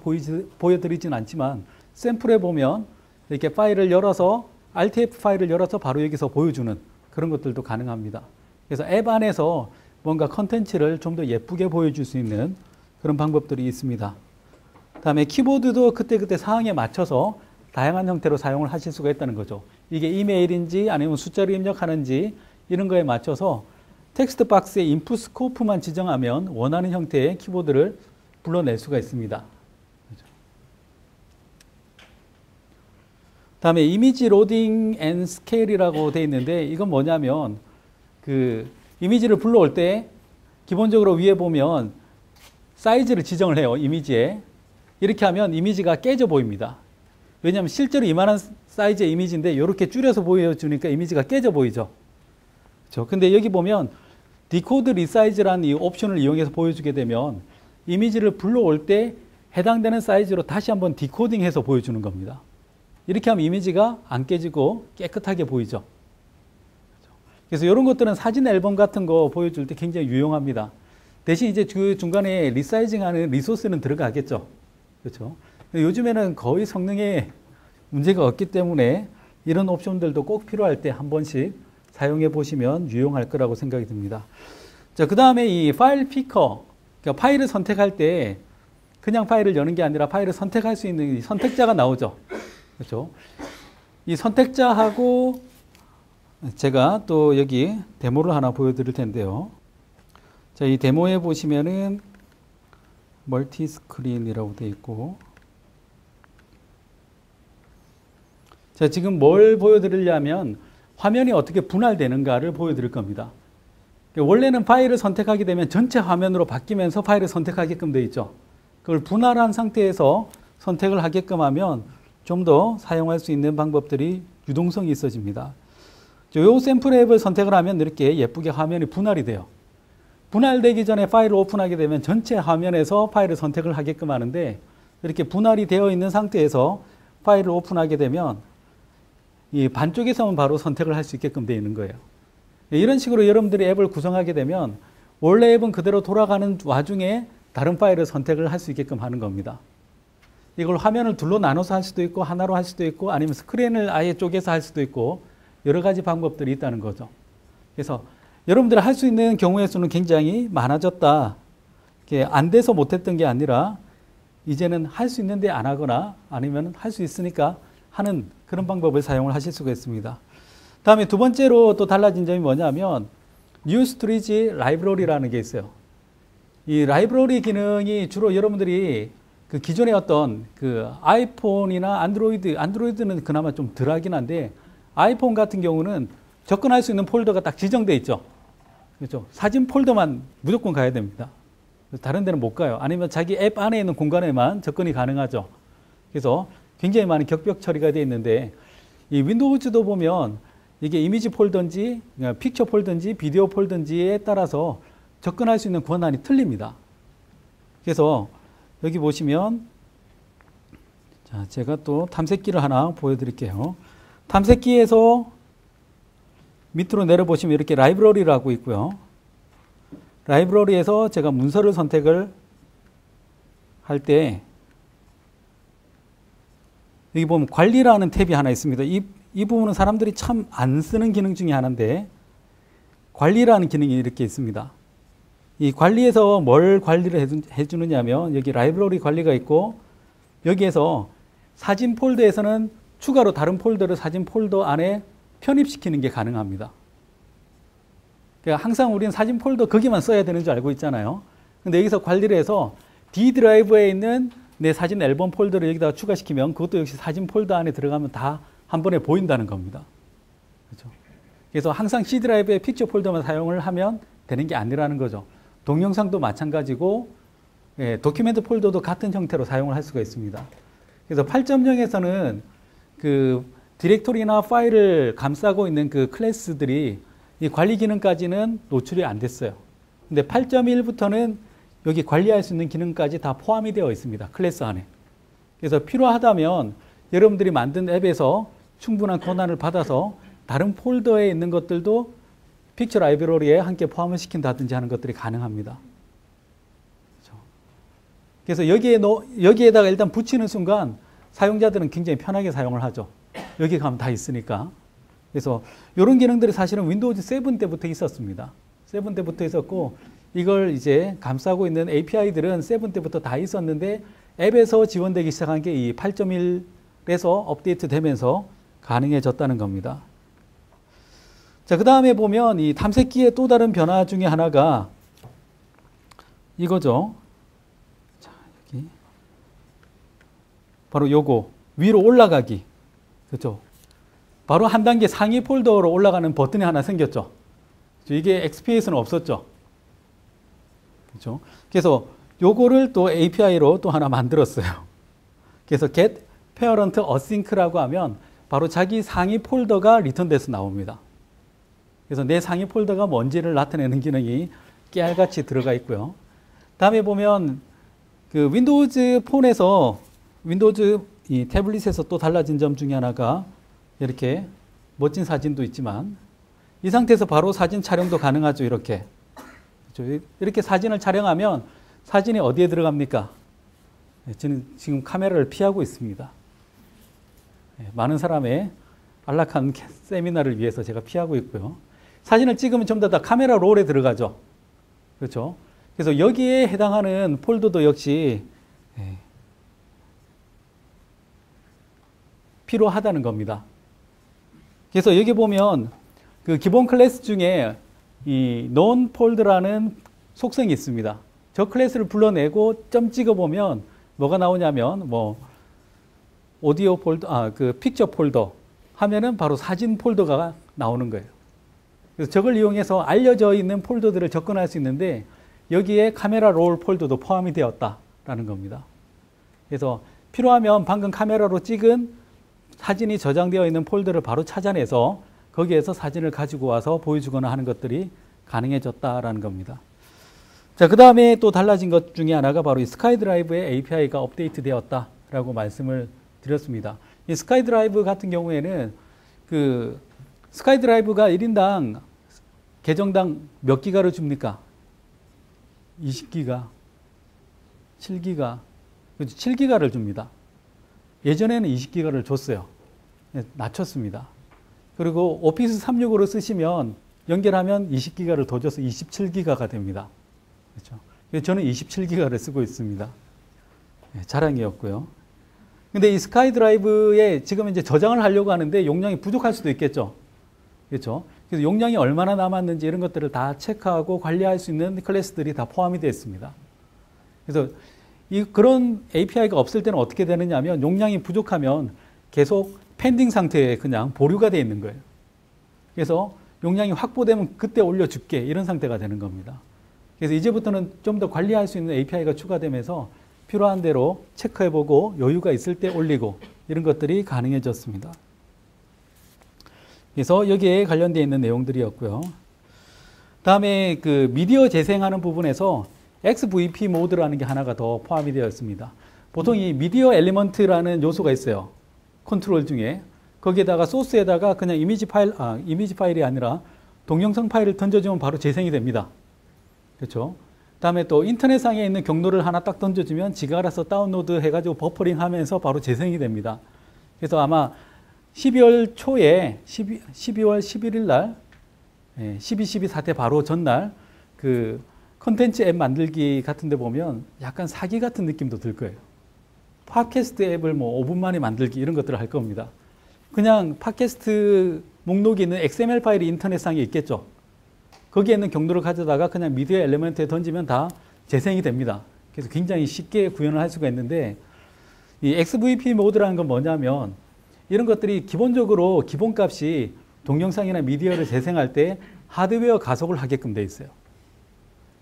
보여드리진 않지만 샘플에 보면 이렇게 파일을 열어서 RTF 파일을 열어서 바로 여기서 보여주는 그런 것들도 가능합니다. 그래서 앱 안에서 뭔가 컨텐츠를 좀 더 예쁘게 보여줄 수 있는 그런 방법들이 있습니다. 다음에 키보드도 그때그때 상황에 맞춰서 다양한 형태로 사용을 하실 수가 있다는 거죠. 이게 이메일인지 아니면 숫자를 입력하는지 이런 거에 맞춰서 텍스트 박스의 인풋 스코프만 지정하면 원하는 형태의 키보드를 불러낼 수가 있습니다. 다음에 이미지 로딩 앤 스케일이라고 되어 있는데 이건 뭐냐면 그 이미지를 불러올 때 기본적으로 위에 보면 사이즈를 지정을 해요. 이미지에. 이렇게 하면 이미지가 깨져 보입니다. 왜냐하면 실제로 이만한 사이즈의 이미지인데 이렇게 줄여서 보여주니까 이미지가 깨져 보이죠. 그렇죠? 근데 여기 보면 디코드 리사이즈라는 이 옵션을 이용해서 보여주게 되면 이미지를 불러올 때 해당되는 사이즈로 다시 한번 디코딩해서 보여주는 겁니다. 이렇게 하면 이미지가 안 깨지고 깨끗하게 보이죠. 그래서 이런 것들은 사진 앨범 같은 거 보여줄 때 굉장히 유용합니다. 대신 이제 그 중간에 리사이징하는 리소스는 들어가겠죠. 그렇죠. 요즘에는 거의 성능에 문제가 없기 때문에 이런 옵션들도 꼭 필요할 때 한 번씩 사용해 보시면 유용할 거라고 생각이 듭니다. 자, 그 다음에 이 파일 피커, 그러니까 파일을 선택할 때 그냥 파일을 여는 게 아니라 파일을 선택할 수 있는 이 선택자가 나오죠. 그렇죠. 이 선택자하고 제가 또 여기 데모를 하나 보여드릴 텐데요. 자, 이 데모에 보시면은 멀티 스크린이라고 되어 있고, 자, 지금 뭘 보여드리려면 화면이 어떻게 분할되는가를 보여드릴 겁니다. 원래는 파일을 선택하게 되면 전체 화면으로 바뀌면서 파일을 선택하게끔 되어 있죠. 그걸 분할한 상태에서 선택을 하게끔 하면 좀 더 사용할 수 있는 방법들이 유동성이 있어집니다. 이 샘플 앱을 선택을 하면 이렇게 예쁘게 화면이 분할이 돼요. 분할되기 전에 파일을 오픈하게 되면 전체 화면에서 파일을 선택을 하게끔 하는데 이렇게 분할이 되어 있는 상태에서 파일을 오픈하게 되면 이 반쪽에서만 바로 선택을 할 수 있게끔 되어 있는 거예요. 이런 식으로 여러분들이 앱을 구성하게 되면 원래 앱은 그대로 돌아가는 와중에 다른 파일을 선택을 할 수 있게끔 하는 겁니다. 이걸 화면을 둘로 나눠서 할 수도 있고 하나로 할 수도 있고 아니면 스크린을 아예 쪼개서 할 수도 있고 여러 가지 방법들이 있다는 거죠. 그래서 여러분들이 할 수 있는 경우의 수는 굉장히 많아졌다. 이게 안 돼서 못했던 게 아니라 이제는 할 수 있는데 안 하거나 아니면 할 수 있으니까 하는 그런 방법을 사용을 하실 수가 있습니다. 다음에 두 번째로 또 달라진 점이 뭐냐면 New Storage Library라는 게 있어요. 이 라이브러리 기능이 주로 여러분들이 그 기존의 어떤 그 아이폰이나 안드로이드는 그나마 좀 덜하긴 한데 아이폰 같은 경우는 접근할 수 있는 폴더가 딱 지정되어 있죠. 그렇죠? 사진 폴더만 무조건 가야 됩니다. 다른 데는 못 가요. 아니면 자기 앱 안에 있는 공간에만 접근이 가능하죠. 그래서 굉장히 많은 격벽 처리가 되어 있는데 이 윈도우즈도 보면 이게 이미지 폴더인지 픽처 폴더인지 비디오 폴더인지에 따라서 접근할 수 있는 권한이 틀립니다. 그래서 여기 보시면 자, 제가 또 탐색기를 하나 보여드릴게요. 탐색기에서 밑으로 내려보시면 이렇게 라이브러리라고 있고요. 라이브러리에서 제가 문서를 선택을 할 때 여기 보면 관리라는 탭이 하나 있습니다. 이 부분은 사람들이 참 안 쓰는 기능 중에 하나인데 관리라는 기능이 이렇게 있습니다. 이 관리에서 뭘 관리를 해주느냐면 여기 라이브러리 관리가 있고 여기에서 사진 폴더에서는 추가로 다른 폴더를 사진 폴더 안에 편입시키는 게 가능합니다. 그러니까 항상 우리는 사진 폴더 거기만 써야 되는 줄 알고 있잖아요. 근데 여기서 관리를 해서 D 드라이브에 있는 내 사진 앨범 폴더를 여기다가 추가시키면 그것도 역시 사진 폴더 안에 들어가면 다 한 번에 보인다는 겁니다. 그렇죠? 그래서 항상 C 드라이브의 픽처 폴더만 사용을 하면 되는 게 아니라는 거죠. 동영상도 마찬가지고 도큐멘트 폴더도 같은 형태로 사용을 할 수가 있습니다. 그래서 8.0에서는 그 디렉토리나 파일을 감싸고 있는 그 클래스들이 이 관리 기능까지는 노출이 안 됐어요. 근데 8.1부터는 여기 관리할 수 있는 기능까지 다 포함이 되어 있습니다. 클래스 안에. 그래서 필요하다면 여러분들이 만든 앱에서 충분한 권한을 받아서 다른 폴더에 있는 것들도 픽처 라이브러리에 함께 포함을 시킨다든지 하는 것들이 가능합니다. 그렇죠? 그래서 여기에다가 일단 붙이는 순간 사용자들은 굉장히 편하게 사용을 하죠. 여기 가면 다 있으니까. 그래서 이런 기능들이 사실은 윈도우즈 7 때부터 있었습니다. 7 때부터 있었고 이걸 이제 감싸고 있는 API들은 7 때부터 다 있었는데 앱에서 지원되기 시작한 게 이 8.1에서 업데이트 되면서 가능해졌다는 겁니다. 자, 그 다음에 보면 이 탐색기의 또 다른 변화 중에 하나가 이거죠. 자, 여기. 바로 요거. 위로 올라가기. 그렇죠? 바로 한 단계 상위 폴더로 올라가는 버튼이 하나 생겼죠. 이게 XP에서는 없었죠. 그렇죠? 그래서 요거를 또 API로 또 하나 만들었어요. 그래서 get parent async라고 하면 바로 자기 상위 폴더가 리턴돼서 나옵니다. 그래서 내 상위 폴더가 뭔지를 나타내는 기능이 깨알같이 들어가 있고요. 다음에 보면 그 윈도우즈 폰에서 윈도우즈 이 태블릿에서 또 달라진 점 중에 하나가 이렇게 멋진 사진도 있지만 이 상태에서 바로 사진 촬영도 가능하죠. 이렇게. 그렇죠? 이렇게 사진을 촬영하면 사진이 어디에 들어갑니까? 저는 지금 카메라를 피하고 있습니다. 많은 사람의 안락한 세미나를 위해서 제가 피하고 있고요. 사진을 찍으면 전부 다 카메라 롤에 들어가죠. 그렇죠? 그래서 여기에 해당하는 폴더도 역시 필요하다는 겁니다. 그래서 여기 보면 그 기본 클래스 중에 이 non 폴더라는 속성이 있습니다. 저 클래스를 불러내고 점 찍어보면 뭐가 나오냐면 뭐 오디오 폴더, 그 픽처 폴더 하면은 바로 사진 폴더가 나오는 거예요. 그래서 저걸 이용해서 알려져 있는 폴더들을 접근할 수 있는데 여기에 카메라 롤 폴더도 포함이 되었다라는 겁니다. 그래서 필요하면 방금 카메라로 찍은 사진이 저장되어 있는 폴더를 바로 찾아내서 거기에서 사진을 가지고 와서 보여주거나 하는 것들이 가능해졌다라는 겁니다. 자, 그 다음에 또 달라진 것 중에 하나가 바로 이 스카이드라이브의 API가 업데이트 되었다라고 말씀을 드렸습니다. 이 스카이드라이브 같은 경우에는 그 스카이드라이브가 1인당 계정당 몇 기가를 줍니까? 20기가, 7기가, 7기가를 줍니다. 예전에는 20기가를 줬어요. 낮췄습니다. 그리고 오피스 365를 쓰시면 연결하면 20기가를 더 줘서 27기가가 됩니다. 그렇죠? 저는 27기가를 쓰고 있습니다. 자랑이었고요. 근데 이 스카이드라이브에 지금 이제 저장을 하려고 하는데 용량이 부족할 수도 있겠죠. 그렇죠? 그래서 용량이 얼마나 남았는지 이런 것들을 다 체크하고 관리할 수 있는 클래스들이 다 포함이 되어 있습니다. 그래서 그런 API가 없을 때는 어떻게 되느냐 하면 용량이 부족하면 계속 펜딩 상태에 그냥 보류가 되어 있는 거예요. 그래서 용량이 확보되면 그때 올려줄게 이런 상태가 되는 겁니다. 그래서 이제부터는 좀 더 관리할 수 있는 API가 추가되면서 필요한 대로 체크해보고 여유가 있을 때 올리고 이런 것들이 가능해졌습니다. 그래서 여기에 관련되어 있는 내용들이었고요. 다음에 그 미디어 재생하는 부분에서 XVP 모드라는 게 하나가 더 포함이 되어 있습니다. 보통 이 미디어 엘리먼트라는 요소가 있어요. 컨트롤 중에. 거기에다가 소스에다가 그냥 이미지 파일이 아니라 동영상 파일을 던져주면 바로 재생이 됩니다. 그렇죠? 다음에 또 인터넷상에 있는 경로를 하나 딱 던져주면 지가 알아서 다운로드 해가지고 버퍼링 하면서 바로 재생이 됩니다. 그래서 아마 12월 초에 12월 11일 날 12.12 사태 바로 전날 그 컨텐츠 앱 만들기 같은 데 보면 약간 사기 같은 느낌도 들 거예요. 팟캐스트 앱을 뭐 5분 만에 만들기 이런 것들을 할 겁니다. 그냥 팟캐스트 목록이 있는 XML 파일이 인터넷상에 있겠죠. 거기에 있는 경로를 가져다가 그냥 미디어 엘리먼트에 던지면 다 재생이 됩니다. 그래서 굉장히 쉽게 구현을 할 수가 있는데 이 XVP 모드라는 건 뭐냐면 이런 것들이 기본적으로 기본값이 동영상이나 미디어를 재생할 때 하드웨어 가속을 하게끔 돼 있어요.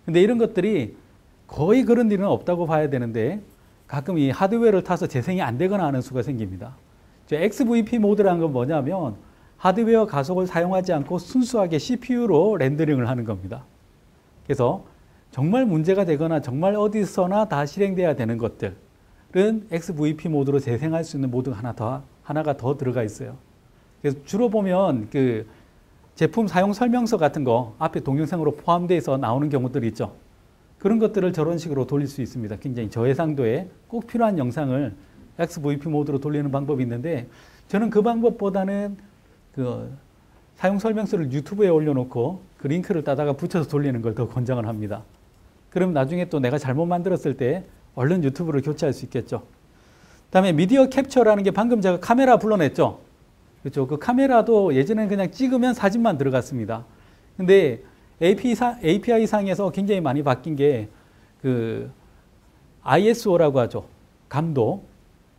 근데 이런 것들이 거의 그런 일은 없다고 봐야 되는데 가끔 이 하드웨어를 타서 재생이 안 되거나 하는 수가 생깁니다. XVP 모드라는 건 뭐냐면 하드웨어 가속을 사용하지 않고 순수하게 CPU로 렌더링을 하는 겁니다. 그래서 정말 문제가 되거나 정말 어디서나 다 실행돼야 되는 것들은 XVP 모드로 재생할 수 있는 모드가 하나가 더 들어가 있어요. 그래서 주로 보면 그 제품 사용 설명서 같은 거 앞에 동영상으로 포함돼서 나오는 경우들이 있죠. 그런 것들을 저런 식으로 돌릴 수 있습니다. 굉장히 저해상도에 꼭 필요한 영상을 XVP 모드로 돌리는 방법이 있는데 저는 그 방법보다는 그 사용 설명서를 유튜브에 올려놓고 그 링크를 따다가 붙여서 돌리는 걸 더 권장을 합니다. 그럼 나중에 또 내가 잘못 만들었을 때 얼른 유튜브를 교체할 수 있겠죠. 그다음에 미디어 캡처라는 게 방금 제가 카메라 불러냈죠. 그렇죠. 그 카메라도 예전에는 그냥 찍으면 사진만 들어갔습니다. 근데 API 상에서 굉장히 많이 바뀐 게 그 ISO라고 하죠.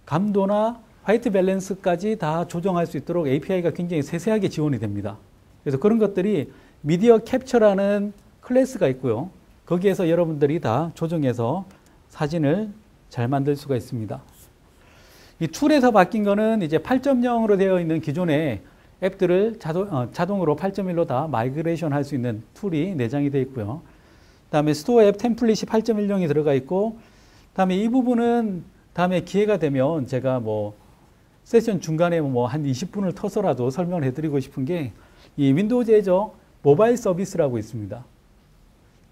감도나 화이트 밸런스까지 다 조정할 수 있도록 API가 굉장히 세세하게 지원이 됩니다. 그래서 그런 것들이 미디어 캡처라는 클래스가 있고요. 거기에서 여러분들이 다 조정해서 사진을 잘 만들 수가 있습니다. 이 툴에서 바뀐 거는 이제 8.0으로 되어 있는 기존의 앱들을 자동으로 8.1로 다 마이그레이션 할 수 있는 툴이 내장이 되어 있고요. 그다음에 스토어 앱 템플릿이 8.10이 들어가 있고, 그다음에 이 부분은 다음에 기회가 되면 제가 뭐 세션 중간에 뭐 한 20분을 터서라도 설명을 해드리고 싶은 게 이 윈도우즈 애저 모바일 서비스라고 있습니다.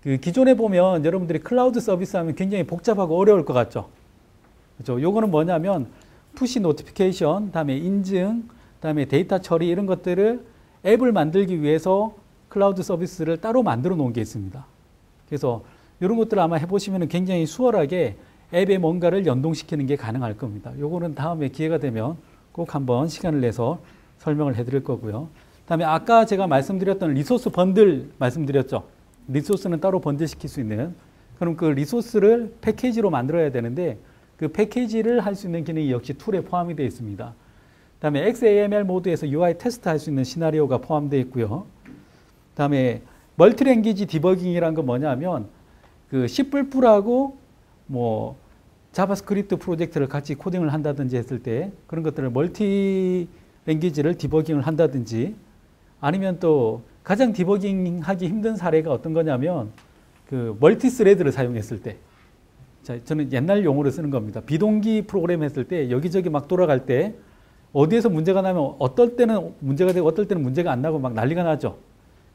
그 기존에 보면 여러분들이 클라우드 서비스 하면 굉장히 복잡하고 어려울 것 같죠. 그렇죠? 요거는 뭐냐면 푸시 노티피케이션, 다음에 인증, 다음에 데이터 처리 이런 것들을 앱을 만들기 위해서 클라우드 서비스를 따로 만들어 놓은 게 있습니다. 그래서 이런 것들을 아마 해보시면 굉장히 수월하게 앱에 뭔가를 연동시키는 게 가능할 겁니다. 요거는 다음에 기회가 되면 꼭 한번 시간을 내서 설명을 해드릴 거고요. 다음에 아까 제가 말씀드렸던 리소스 번들 말씀드렸죠. 리소스는 따로 번들 시킬 수 있는. 그럼 그 리소스를 패키지로 만들어야 되는데 그 패키지를 할 수 있는 기능이 역시 툴에 포함이 되어 있습니다. 다음에 XAML 모드에서 UI 테스트 할 수 있는 시나리오가 포함되어 있고요. 다음에 멀티랭귀지 디버깅이란 건 뭐냐면 그 C++ 하고 뭐 자바스크립트 프로젝트를 같이 코딩을 한다든지 했을 때 그런 것들을 멀티 랭귀지를 디버깅을 한다든지 아니면 또 가장 디버깅 하기 힘든 사례가 어떤 거냐면 그 멀티 스레드를 사용했을 때 자, 저는 옛날 용어로 쓰는 겁니다. 비동기 프로그램 했을 때 여기저기 막 돌아갈 때 어디에서 문제가 나면 어떨 때는 문제가 되고 어떨 때는 문제가 안 나고 막 난리가 나죠.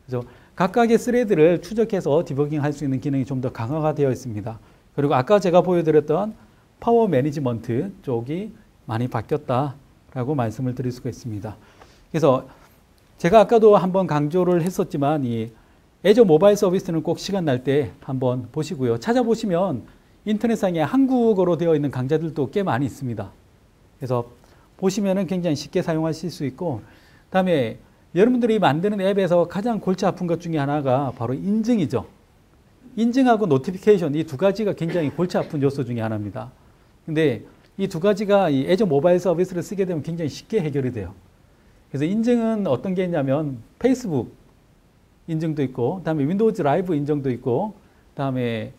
그래서 각각의 스레드를 추적해서 디버깅 할 수 있는 기능이 좀 더 강화가 되어 있습니다. 그리고 아까 제가 보여드렸던 파워 매니지먼트 쪽이 많이 바뀌었다라고 말씀을 드릴 수가 있습니다. 그래서 제가 아까도 한번 강조를 했었지만 이 애저 모바일 서비스는 꼭 시간 날 때 한번 보시고요. 찾아보시면 인터넷상에 한국어로 되어 있는 강좌들도 꽤 많이 있습니다. 그래서 보시면은 굉장히 쉽게 사용하실 수 있고, 그다음에 여러분들이 만드는 앱에서 가장 골치 아픈 것 중에 하나가 바로 인증이죠. 인증하고 노티피케이션 이 두 가지가 굉장히 골치 아픈 요소 중에 하나입니다. 근데 이 두 가지가 이 애저 모바일 서비스를 쓰게 되면 굉장히 쉽게 해결이 돼요. 그래서 인증은 어떤 게 있냐면 페이스북 인증도 있고, 그다음에 윈도우즈 라이브 인증도 있고, 그다음에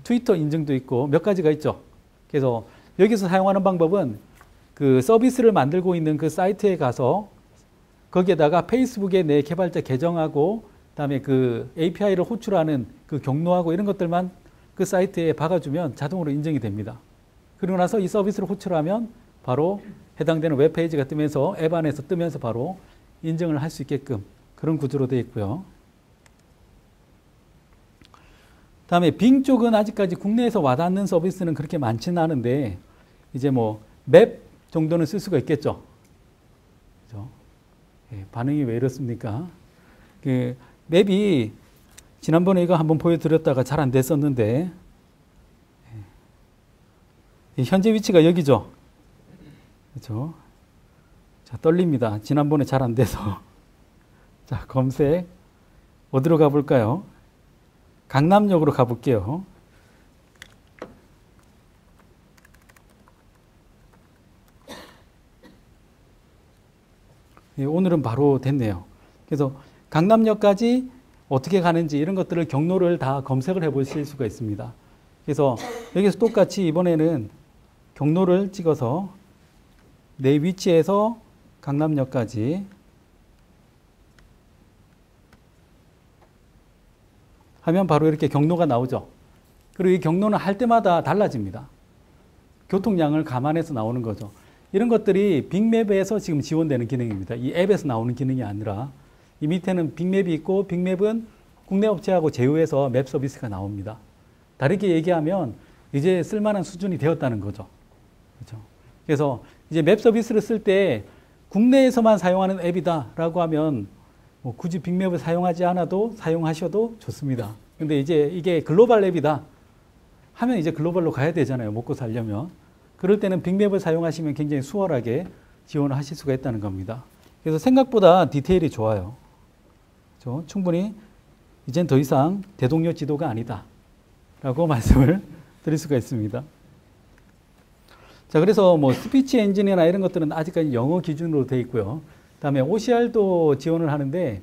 트위터 인증도 있고 몇 가지가 있죠. 그래서 여기서 사용하는 방법은 그 서비스를 만들고 있는 그 사이트에 가서 거기에다가 페이스북에 내 개발자 계정하고 그다음에 그 API를 호출하는 그 경로하고 이런 것들만 그 사이트에 박아주면 자동으로 인증이 됩니다. 그리고 나서 이 서비스를 호출하면 바로 해당되는 웹페이지가 뜨면서 앱 안에서 뜨면서 바로 인증을 할 수 있게끔 그런 구조로 되어 있고요. 다음에 빙 쪽은 아직까지 국내에서 와닿는 서비스는 그렇게 많지는 않은데 이제 뭐 맵 정도는 쓸 수가 있겠죠. 그렇죠? 예, 반응이 왜 이렇습니까? 그 맵이 지난번에 이거 한번 보여드렸다가 잘 안 됐었는데 현재 위치가 여기죠. 그렇죠? 자, 떨립니다. 지난번에 잘 안 돼서. 자, 검색 어디로 가볼까요? 강남역으로 가볼게요. 예, 오늘은 바로 됐네요. 그래서 강남역까지 어떻게 가는지 이런 것들을 경로를 다 검색을 해 보실 수가 있습니다. 그래서 여기서 똑같이 이번에는 경로를 찍어서 내 위치에서 강남역까지 하면 바로 이렇게 경로가 나오죠. 그리고 이 경로는 할 때마다 달라집니다. 교통량을 감안해서 나오는 거죠. 이런 것들이 빅맵에서 지금 지원되는 기능입니다. 이 앱에서 나오는 기능이 아니라 이 밑에는 빅맵이 있고 빅맵은 국내 업체하고 제휴해서 맵 서비스가 나옵니다. 다르게 얘기하면 이제 쓸만한 수준이 되었다는 거죠. 그렇죠? 그래서 이제 맵 서비스를 쓸 때 국내에서만 사용하는 앱이다라고 하면 뭐 굳이 빅맵을 사용하지 않아도 사용하셔도 좋습니다. 근데 이제 이게 글로벌 앱이다 하면 이제 글로벌로 가야 되잖아요. 먹고 살려면. 그럴 때는 빅맵을 사용하시면 굉장히 수월하게 지원을 하실 수가 있다는 겁니다. 그래서 생각보다 디테일이 좋아요. 그렇죠? 충분히 이젠 더 이상 대동여 지도가 아니다 라고 말씀을 드릴 수가 있습니다. 자, 그래서 뭐 스피치 엔진이나 이런 것들은 아직까지 영어 기준으로 되어 있고요. 그다음에 OCR도 지원을 하는데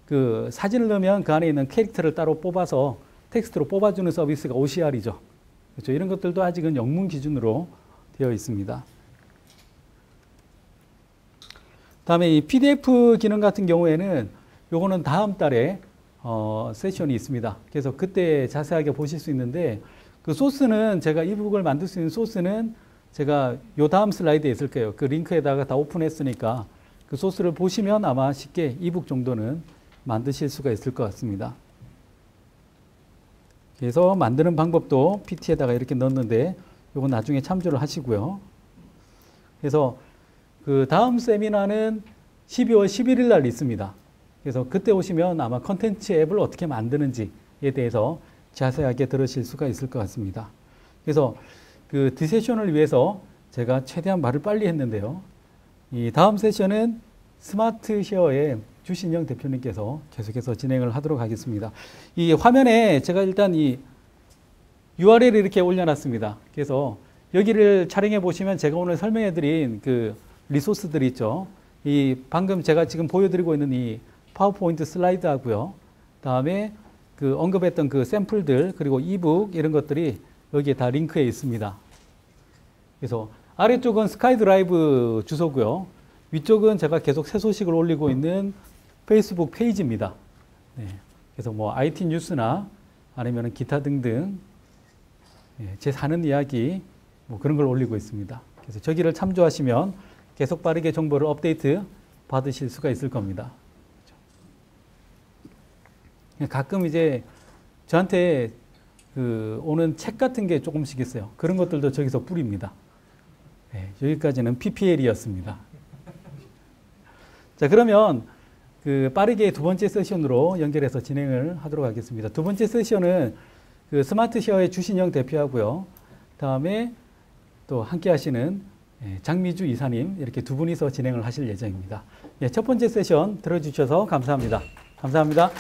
그 사진을 넣으면 그 안에 있는 캐릭터를 따로 뽑아서 텍스트로 뽑아주는 서비스가 OCR이죠. 그렇죠? 이런 것들도 아직은 영문 기준으로 되어 있습니다. 그다음에 이 PDF 기능 같은 경우에는 요거는 다음 달에 세션이 있습니다. 그래서 그때 자세하게 보실 수 있는데 그 소스는 제가 이북을 만들 수 있는 소스는 제가 요 다음 슬라이드에 있을 거예요. 그 링크에다가 다 오픈했으니까 그 소스를 보시면 아마 쉽게 이북 정도는 만드실 수가 있을 것 같습니다. 그래서 만드는 방법도 PT에다가 이렇게 넣었는데 요거 나중에 참조를 하시고요. 그래서 그 다음 세미나는 12월 11일 날 있습니다. 그래서 그때 오시면 아마 컨텐츠 앱을 어떻게 만드는지에 대해서 자세하게 들으실 수가 있을 것 같습니다. 그래서 그 디세션을 위해서 제가 최대한 말을 빨리 했는데요. 이 다음 세션은 스마트 쉐어의 주신영 대표님께서 계속해서 진행을 하도록 하겠습니다. 이 화면에 제가 일단 이 URL을 이렇게 올려놨습니다. 그래서 여기를 촬영해 보시면 제가 오늘 설명해 드린 그 리소스들이 있죠. 이 방금 제가 지금 보여드리고 있는 이 파워포인트 슬라이드 하고요. 다음에 그 언급했던 그 샘플들 그리고 이북 이런 것들이 여기에 다 링크에 있습니다. 그래서 아래쪽은 스카이드라이브 주소고요. 위쪽은 제가 계속 새 소식을 올리고 있는 페이스북 페이지입니다. 네. 그래서 뭐 IT 뉴스나 아니면 기타 등등 제 사는 이야기 뭐 그런 걸 올리고 있습니다. 그래서 저기를 참조하시면 계속 빠르게 정보를 업데이트 받으실 수가 있을 겁니다. 가끔 이제 저한테 오는 책 같은 게 조금씩 있어요. 그런 것들도 저기서 뿌립니다. 네, 여기까지는 PPL이었습니다. 자, 그러면 빠르게 두 번째 세션으로 연결해서 진행을 하도록 하겠습니다. 두 번째 세션은 스마트 쉐어의 주신영 대표하고요. 다음에 또 함께 하시는 장미주 이사님 이렇게 두 분이서 진행을 하실 예정입니다. 첫 번째 세션 들어주셔서 감사합니다. 감사합니다.